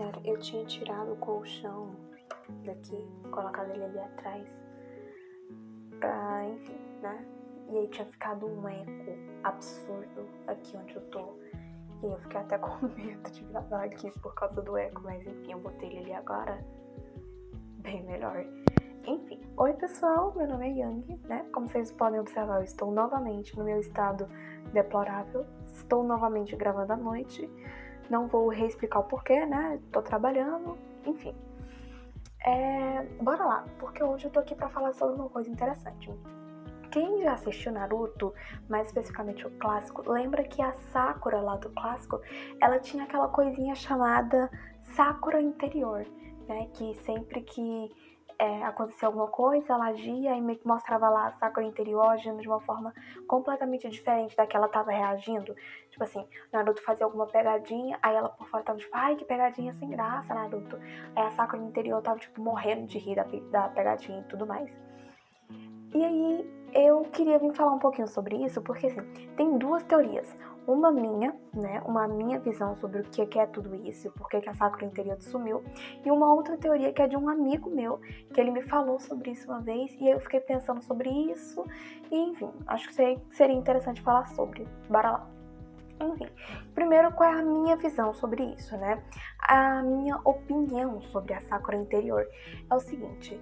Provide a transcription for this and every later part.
senhora, eu tinha tirado o colchão daqui, colocado ele ali atrás, enfim, né? E aí tinha ficado um eco absurdo aqui onde eu tô. E eu fiquei até com medo de gravar aqui por causa do eco, mas enfim, eu botei ele ali agora, bem melhor. Enfim, oi pessoal, meu nome é Yang, né? Como vocês podem observar, eu estou novamente no meu estado deplorável, estou novamente gravando à noite, não vou reexplicar o porquê, né? Tô trabalhando, enfim. Bora lá, porque hoje eu tô aqui pra falar sobre uma coisa interessante. Quem já assistiu Naruto, mais especificamente o clássico, lembra que a Sakura lá do clássico, ela tinha aquela coisinha chamada Sakura interior, né? Que sempre que acontecia alguma coisa, ela agia e meio que mostrava lá a Sakura interior agindo de uma forma completamente diferente da que ela tava reagindo. Tipo assim, Naruto fazia alguma pegadinha, aí ela por fora tava tipo, ai, que pegadinha sem graça, Naruto. Aí a Sakura interior tava tipo morrendo de rir da pegadinha e tudo mais. E aí eu queria vir falar um pouquinho sobre isso, porque assim, tem duas teorias. Uma minha, né, uma minha visão sobre o que é tudo isso, por que a Sakura interior sumiu, e uma outra teoria que é de um amigo meu, que ele me falou sobre isso uma vez, e eu fiquei pensando sobre isso, e enfim, acho que seria interessante falar sobre. Bora lá. Enfim, primeiro, qual é a minha visão sobre isso, né? A minha opinião sobre a Sakura interior é o seguinte.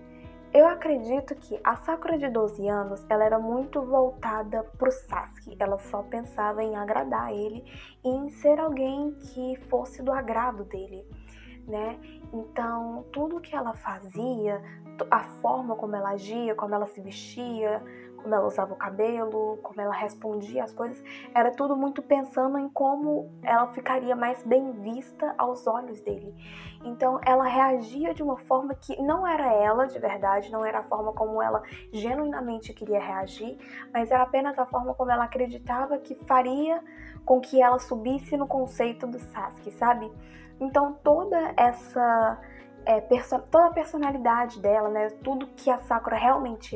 Eu acredito que a Sakura de 12 anos, ela era muito voltada pro Sasuke. Ela só pensava em agradar ele e em ser alguém que fosse do agrado dele, né? Então, tudo que ela fazia, a forma como ela agia, como ela se vestia, como ela usava o cabelo, como ela respondia as coisas, era tudo muito pensando em como ela ficaria mais bem vista aos olhos dele. Então, ela reagia de uma forma que não era ela de verdade, não era a forma como ela genuinamente queria reagir, mas era apenas a forma como ela acreditava que faria com que ela subisse no conceito do Sasuke, sabe? Então, toda toda a personalidade dela, né, tudo que a Sakura realmente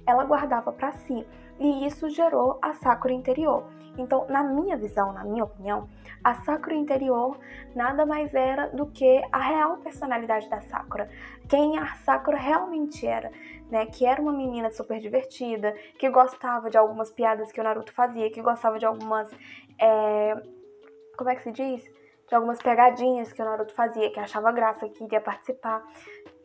ela guardava pra si. E isso gerou a Sakura interior. Então, na minha visão, na minha opinião, a Sakura interior nada mais era do que a real personalidade da Sakura. Quem a Sakura realmente era, né? Que era uma menina super divertida, que gostava de algumas piadas que o Naruto fazia, que gostava de algumas... como é que se diz? De algumas pegadinhas que o Naruto fazia, que achava graça, que iria participar.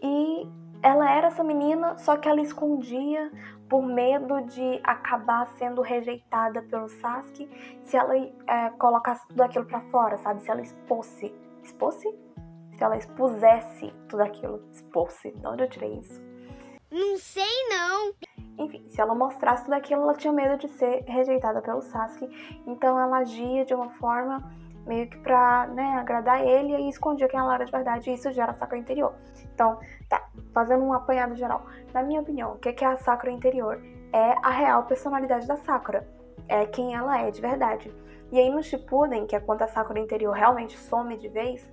E ela era essa menina, só que ela escondia por medo de acabar sendo rejeitada pelo Sasuke se ela colocasse tudo aquilo pra fora, sabe? Se ela expôsse. Expôsse? Se ela expusesse tudo aquilo. Expôsse. De onde eu tirei isso? Não sei não. Enfim, se ela mostrasse tudo aquilo, ela tinha medo de ser rejeitada pelo Sasuke. Então ela agia de uma forma meio que pra, né, agradar ele, e aí escondia quem ela era de verdade, e isso gera a Sakura interior. Então, tá, fazendo um apanhado geral. Na minha opinião, o que é a Sakura interior? É a real personalidade da Sakura. É quem ela é de verdade. E aí no Shippuden, que é quando a Sakura interior realmente some de vez,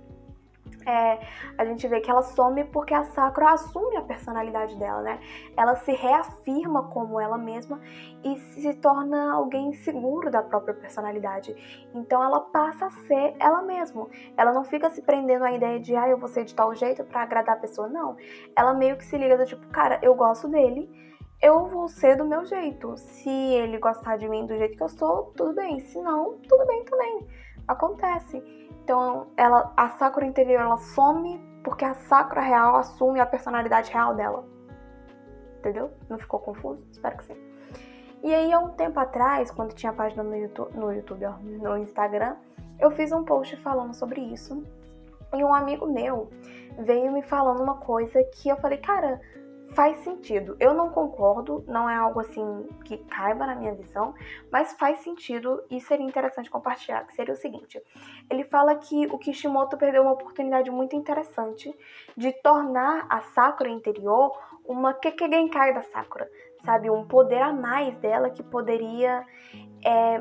a gente vê que ela some porque a Sakura assume a personalidade dela, né? Ela se reafirma como ela mesma e se torna alguém seguro da própria personalidade. Então ela passa a ser ela mesma. Ela não fica se prendendo à ideia de, eu vou ser de tal jeito pra agradar a pessoa. Não. Ela meio que se liga do tipo, cara, eu gosto dele, eu vou ser do meu jeito. Se ele gostar de mim do jeito que eu sou, tudo bem. Se não, tudo bem também. Acontece. Então, a Sakura interior, ela some porque a Sakura real assume a personalidade real dela. Entendeu? Não ficou confuso? Espero que sim. E aí, há um tempo atrás, quando tinha página no Instagram, eu fiz um post falando sobre isso. E um amigo meu veio me falando uma coisa que eu falei, cara, faz sentido. Eu não concordo, não é algo assim que caiba na minha visão, mas faz sentido e seria interessante compartilhar, que seria o seguinte. Ele fala que o Kishimoto perdeu uma oportunidade muito interessante de tornar a Sakura interior uma Kekkei da Sakura, sabe? Um poder a mais dela que poderia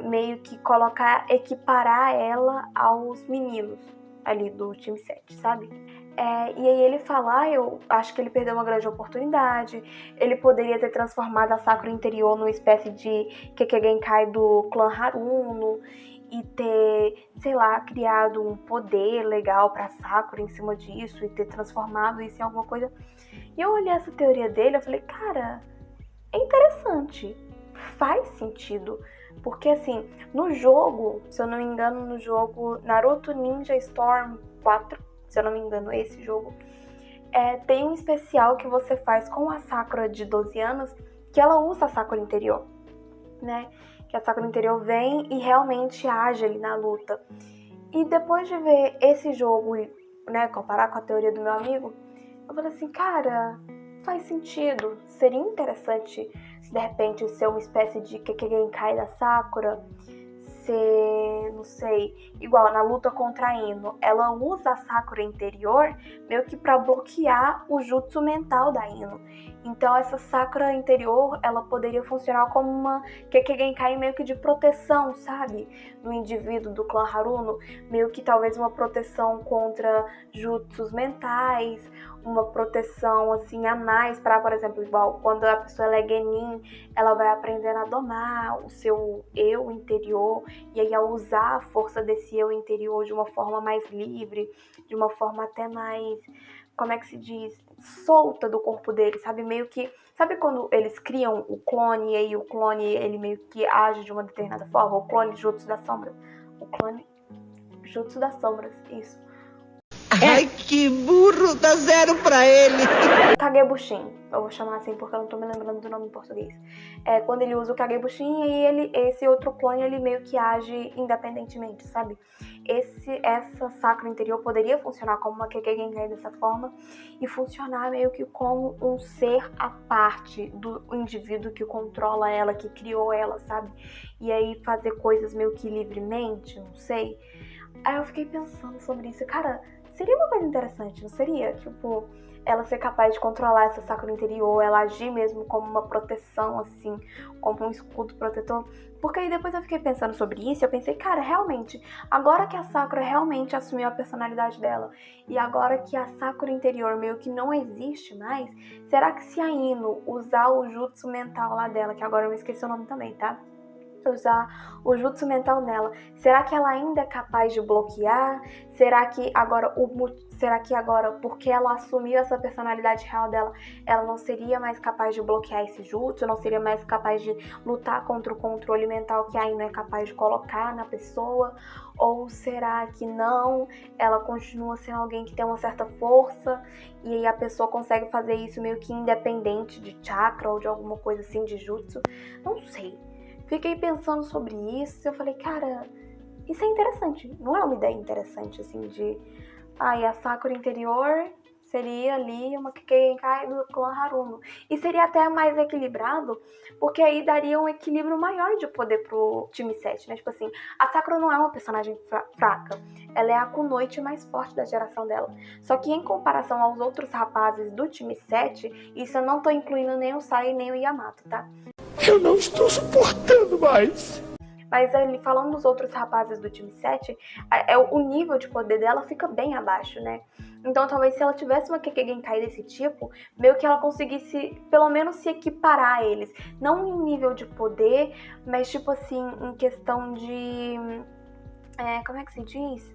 meio que equiparar ela aos meninos ali do time 7, sabe? E aí ele fala, eu acho que ele perdeu uma grande oportunidade, ele poderia ter transformado a Sakura interior numa espécie de Kekkei do clã Haruno, e ter, sei lá, criado um poder legal pra Sakura em cima disso e ter transformado isso em alguma coisa. E eu olhei essa teoria dele, eu falei, cara, é interessante, faz sentido. Porque assim, no jogo, se eu não me engano, no jogo Naruto Ninja Storm 4, se eu não me engano, esse jogo, tem um especial que você faz com a Sakura de 12 anos, que ela usa a Sakura interior, né? Que a Sakura interior vem e realmente age ali na luta. E depois de ver esse jogo, né, comparar com a teoria do meu amigo, eu falei assim, cara, faz sentido. Seria interessante, de repente, ser uma espécie de Kekkei da Sakura, ser, não sei, igual na luta contra a Ino, ela usa a Sakura interior meio que pra bloquear o jutsu mental da Ino. Então essa Sakura interior, ela poderia funcionar como uma Kekkei meio que de proteção, sabe? No indivíduo do clã Haruno, meio que talvez uma proteção contra jutsus mentais, uma proteção assim a mais para, por exemplo, igual quando a pessoa é Genin, ela vai aprendendo a domar o seu eu interior e aí a usar a força desse eu interior de uma forma mais livre, de uma forma até mais, como é que se diz, solta do corpo dele, sabe? Meio que, sabe quando eles criam o clone e aí o clone ele meio que age de uma determinada forma, o clone Jutsu das Sombras, o clone Jutsu das Sombras, isso. Ai, que burro, dá 0 pra ele. Kagebushin, eu vou chamar assim porque eu não tô me lembrando do nome em português. Quando ele usa o Kagebushin e esse outro clone, ele meio que age independentemente, sabe? Essa Sakura interior poderia funcionar como uma Kekkei dessa forma e funcionar meio que como um ser à parte do indivíduo que controla ela, que criou ela, sabe? E aí fazer coisas meio que livremente, não sei. Aí eu fiquei pensando sobre isso, cara, seria uma coisa interessante, não seria? Tipo, ela ser capaz de controlar essa Sakura interior, ela agir mesmo como uma proteção, assim, como um escudo protetor. Porque aí depois eu fiquei pensando sobre isso e eu pensei, cara, realmente, agora que a Sakura realmente assumiu a personalidade dela e agora que a Sakura interior meio que não existe mais, será que se a Ino usar o jutsu mental lá dela, que agora eu me esqueci o nome também, tá? Usar o jutsu mental nela, será que ela ainda é capaz de bloquear? Será que agora, porque ela assumiu essa personalidade real dela, ela não seria mais capaz de bloquear esse jutsu, não seria mais capaz de lutar contra o controle mental que ainda é capaz de colocar na pessoa? Ou será que não? Ela continua sendo alguém que tem uma certa força e aí a pessoa consegue fazer isso meio que independente de chakra ou de alguma coisa assim de jutsu? Não sei. Fiquei pensando sobre isso e eu falei, cara, isso é interessante. Não é uma ideia interessante, assim, de... e a Sakura interior seria ali uma Kekkei do clã Haruno. E seria até mais equilibrado, porque aí daria um equilíbrio maior de poder pro time 7, né? Tipo assim, a Sakura não é uma personagem fraca. Ela é a Kunoichi mais forte da geração dela. Só que em comparação aos outros rapazes do time 7, isso eu não tô incluindo nem o Sai nem o Yamato, tá? Eu não estou suportando mais. Mas ali, falando dos outros rapazes do time 7, o nível de poder dela fica bem abaixo, né? Então talvez se ela tivesse uma Kekkei desse tipo, meio que ela conseguisse pelo menos se equiparar a eles. Não em nível de poder, mas tipo assim, em questão de... como é que se diz?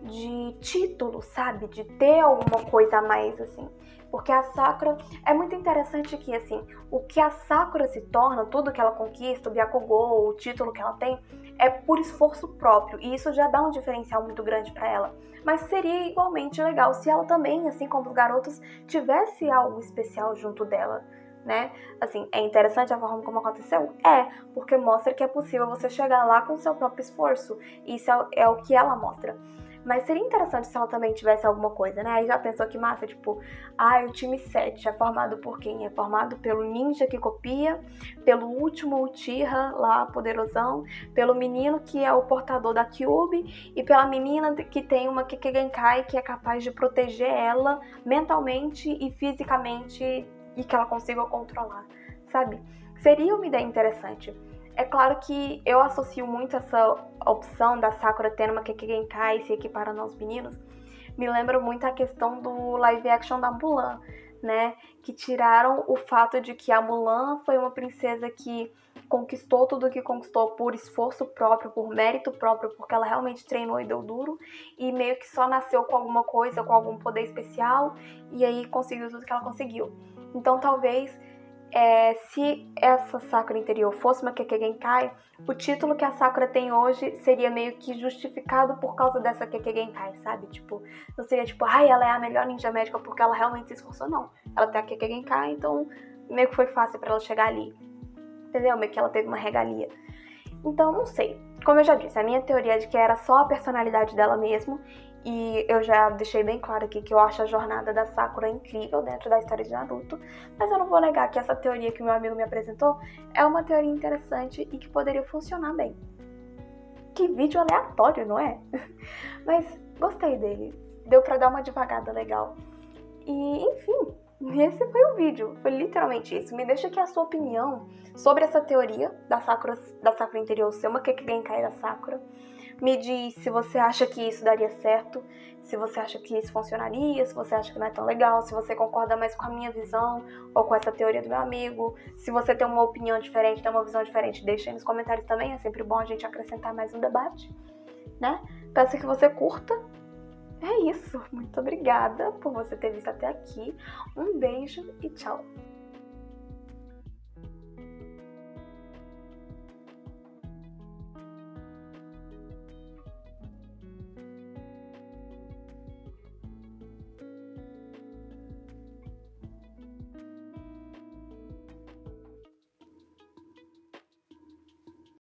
De título, sabe? De ter alguma coisa a mais, assim. Porque a Sakura... É muito interessante que, assim, o que a Sakura se torna, tudo que ela conquista, o Byakugou, o título que ela tem, é por esforço próprio. E isso já dá um diferencial muito grande pra ela. Mas seria igualmente legal se ela também, assim como os garotos, tivesse algo especial junto dela, né? Assim, é interessante a forma como aconteceu? Porque mostra que é possível você chegar lá com o seu próprio esforço. Isso é o que ela mostra. Mas seria interessante se ela também tivesse alguma coisa, né? Aí já pensou que massa, tipo, o time 7 é formado por quem? É formado pelo ninja que copia, pelo último Uchiha lá, poderosão, pelo menino que é o portador da Kyuubi e pela menina que tem uma Kekkei que é capaz de proteger ela mentalmente e fisicamente e que ela consiga controlar, sabe? Seria uma ideia interessante. É claro que eu associo muito essa opção da Sakura tendo uma Kekkei e se equiparando aos meninos. Me lembra muito a questão do live action da Mulan, né? Que tiraram o fato de que a Mulan foi uma princesa que conquistou tudo o que conquistou por esforço próprio, por mérito próprio, porque ela realmente treinou e deu duro, e meio que só nasceu com alguma coisa, com algum poder especial, e aí conseguiu tudo que ela conseguiu. Então talvez, se essa Sakura interior fosse uma Kekkei Genkai, o título que a Sakura tem hoje seria meio que justificado por causa dessa Kekkei Genkai, sabe? Tipo, não seria tipo, ela é a melhor ninja médica porque ela realmente se esforçou, não. Ela tem a Kekkei Genkai, então meio que foi fácil pra ela chegar ali. Entendeu? Meio que ela teve uma regalia. Então, não sei. Como eu já disse, a minha teoria é de que era só a personalidade dela mesmo. E eu já deixei bem claro aqui que eu acho a jornada da Sakura incrível dentro da história de Naruto. Mas eu não vou negar que essa teoria que meu amigo me apresentou é uma teoria interessante e que poderia funcionar bem. Que vídeo aleatório, não é? Mas gostei dele. Deu pra dar uma devagada legal. E, enfim... esse foi o vídeo, foi literalmente isso. Me deixa aqui a sua opinião sobre essa teoria da Sakura interior ser uma Kekkei Genkai da Sakura. Me diz se você acha que isso daria certo, se você acha que isso funcionaria, se você acha que não é tão legal, se você concorda mais com a minha visão ou com essa teoria do meu amigo. Se você tem uma opinião diferente, tem uma visão diferente, deixa aí nos comentários também. É sempre bom a gente acrescentar mais um debate, né? Peço que você curta. É isso. Muito obrigada por você ter visto até aqui. Um beijo e tchau.